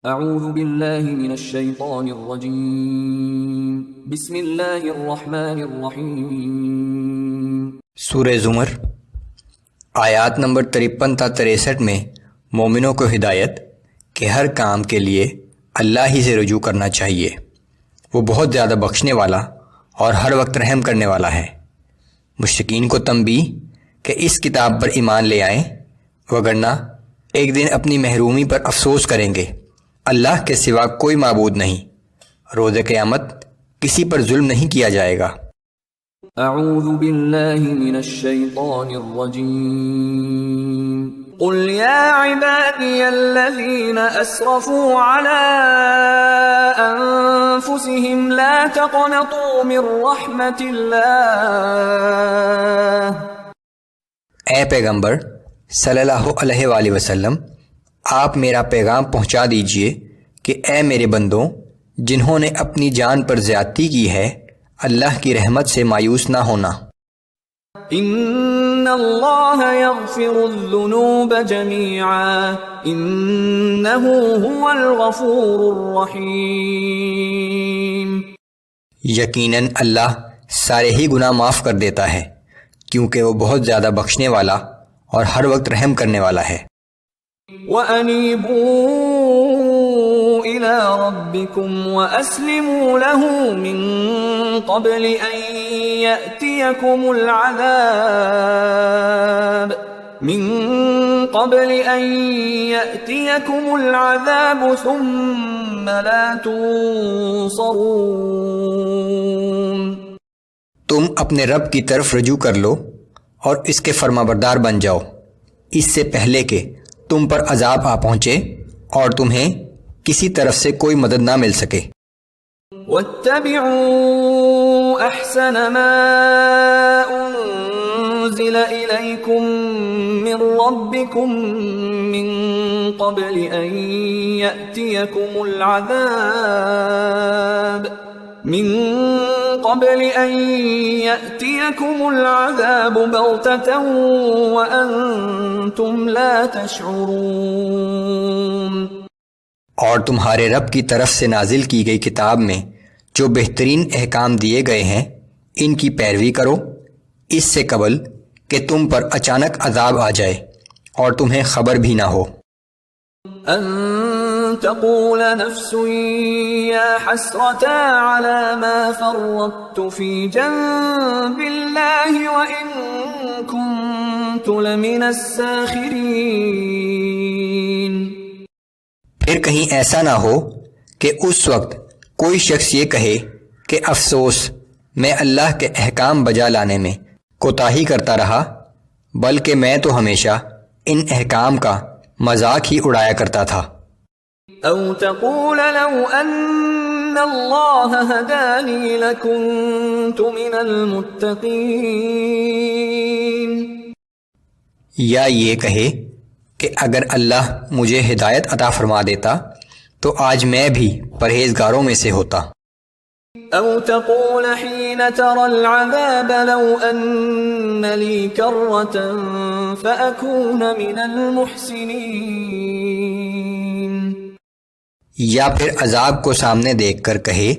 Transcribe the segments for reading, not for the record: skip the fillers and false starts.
اعوذ باللہ من الشیطان الرجیم بسم اللہ الرحمن الرحیم۔ سورہ زمر آیات نمبر 53 تا 63 میں مومنوں کو ہدایت کہ ہر کام کے لیے اللہ ہی سے رجوع کرنا چاہیے، وہ بہت زیادہ بخشنے والا اور ہر وقت رحم کرنے والا ہے۔ مشرکین کو تنبیہ کہ اس کتاب پر ایمان لے آئیں، وگرنہ ایک دن اپنی محرومی پر افسوس کریں گے۔ اللہ کے سوا کوئی معبود نہیں، روز قیامت کسی پر ظلم نہیں کیا جائے گا۔ اعوذ باللہ من الشیطان الرجیم۔ قل یا عبادی الذین اسرفوا علی انفسهم لا تقنطوا من رحمت اللہ۔ اے پیغمبر صلی اللہ علیہ وآلہ وسلم، آپ میرا پیغام پہنچا دیجئے کہ اے میرے بندوں، جنہوں نے اپنی جان پر زیادتی کی ہے، اللہ کی رحمت سے مایوس نہ ہونا۔ ان اللہ یغفر الذنوب جمیعا انہ هو الغفور الرحیم۔ یقیناً اللہ سارے ہی گناہ معاف کر دیتا ہے، کیونکہ وہ بہت زیادہ بخشنے والا اور ہر وقت رحم کرنے والا ہے۔ وَأَنِيبُوا إِلَىٰ رَبِّكُمْ وَأَسْلِمُوا لَهُ مِن قَبْلِ أَن يَأْتِيَكُمُ الْعَذَابُ ثُمَّ لَا تُنصَرُونَ۔ تم اپنے رب کی طرف رجوع کر لو اور اس کے فرمانبردار بن جاؤ، اس سے پہلے کہ تم پر عذاب آ پہنچے اور تمہیں کسی طرف سے کوئی مدد نہ مل سکے۔ وَاتَّبِعُوا أَحْسَنَ مَا أُنزِلَ إِلَيْكُم مِّن رَّبِّكُم مِّن قَبْلِ أَن يَأْتِيَكُمُ الْعَذَابُ بَغْتَةً وَأَنتُمْ لَا تَشْعُرُونَ۔ اور تمہارے رب کی طرف سے نازل کی گئی کتاب میں جو بہترین احکام دیے گئے ہیں، ان کی پیروی کرو، اس سے قبل کہ تم پر اچانک عذاب آ جائے اور تمہیں خبر بھی نہ ہو۔ ان تقول نفس یا حسرتا علی ما فرطت فی جنب اللہ وان کنت لمن الساخرین۔ پھر کہیں ایسا نہ ہو کہ اس وقت کوئی شخص یہ کہے کہ افسوس، میں اللہ کے احکام بجا لانے میں کوتاہی کرتا رہا، بلکہ میں تو ہمیشہ ان احکام کا مذاق ہی اڑایا کرتا تھا۔ او تقول لو ان اللہ ہدانی لکنت من المتقین۔ یا یہ کہے کہ اگر اللہ مجھے ہدایت عطا فرما دیتا تو آج میں بھی پرہیزگاروں میں سے ہوتا۔ او تقول حين ترى العذاب لو ان لي كرة فأكون من المحسنين۔ یا پھر عذاب کو سامنے دیکھ کر کہے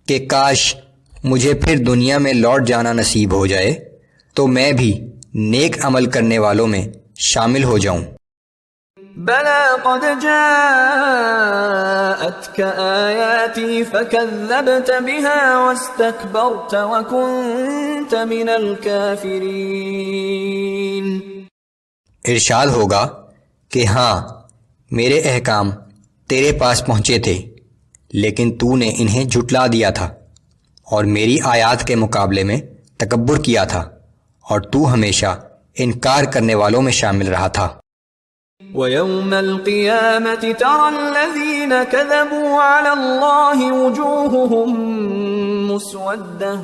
کہ کاش مجھے پھر دنیا میں لوٹ جانا نصیب ہو جائے تو میں بھی نیک عمل کرنے والوں میں شامل ہو جاؤں۔ بلى قد جاءتك آياتي فكذبت بها واستكبرت وكنت من الكافرين۔ ارشاد ہوگا کہ ہاں، میرے احکام تیرے پاس پہنچے تھے، لیکن تو نے انہیں جھٹلا دیا تھا اور میری آیات کے مقابلے میں تکبر کیا تھا، اور تو ہمیشہ انکار کرنے والوں میں شامل رہا تھا۔ وَيَوْمَ الْقِيَامَةِ تَرَى الَّذِينَ كَذَبُوا عَلَى اللَّهِ وُجُوهُهُمْ مُسْوَدَّةٌ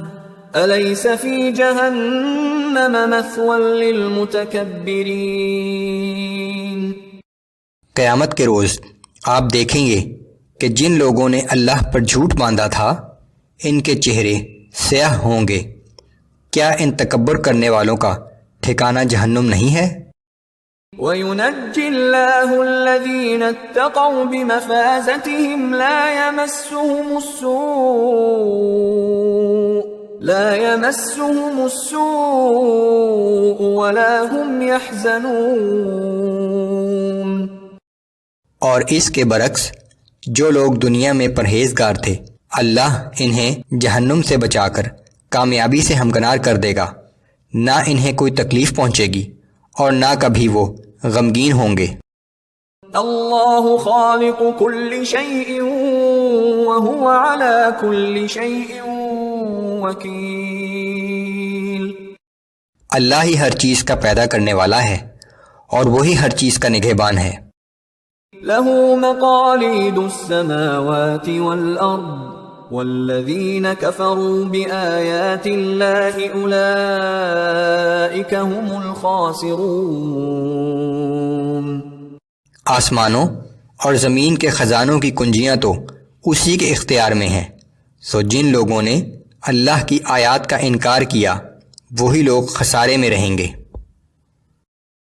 أَلَيْسَ فِي جَهَنَّمَ مَثْوًى لِّلْمُتَكَبِّرِينَ۔ قیامت کے روز آپ دیکھیں گے کہ جن لوگوں نے اللہ پر جھوٹ باندھا تھا، ان کے چہرے سیاہ ہوں گے۔ کیا ان تکبر کرنے والوں کا ٹھکانہ جہنم نہیں ہے؟ وَيُنَجِّي اللَّهُ الَّذِينَ اتَّقَوْا بِمَفَازَتِهِمْ لا يمسهم السوء ولا هم يحزنون۔ اور اس کے برعکس جو لوگ دنیا میں پرہیزگار تھے اللہ انہیں جہنم سے بچا کر کامیابی سے ہمکنار کر دے گا، نہ انہیں کوئی تکلیف پہنچے گی اور نہ کبھی وہ غمگین ہوں گے۔ اللہ خالق کل شیء وهو على كل شیء وکیل۔ اللہ ہی ہر چیز کا پیدا کرنے والا ہے اور وہی ہر چیز کا نگہبان ہے۔ له مقاليد السماوات والأرض والذين كفروا بآيات الله أولئك هم الخاسرون۔ آسمانوں اور زمین کے خزانوں کی کنجیاں تو اسی کے اختیار میں ہیں، سو جن لوگوں نے اللہ کی آیات کا انکار کیا وہی لوگ خسارے میں رہیں گے۔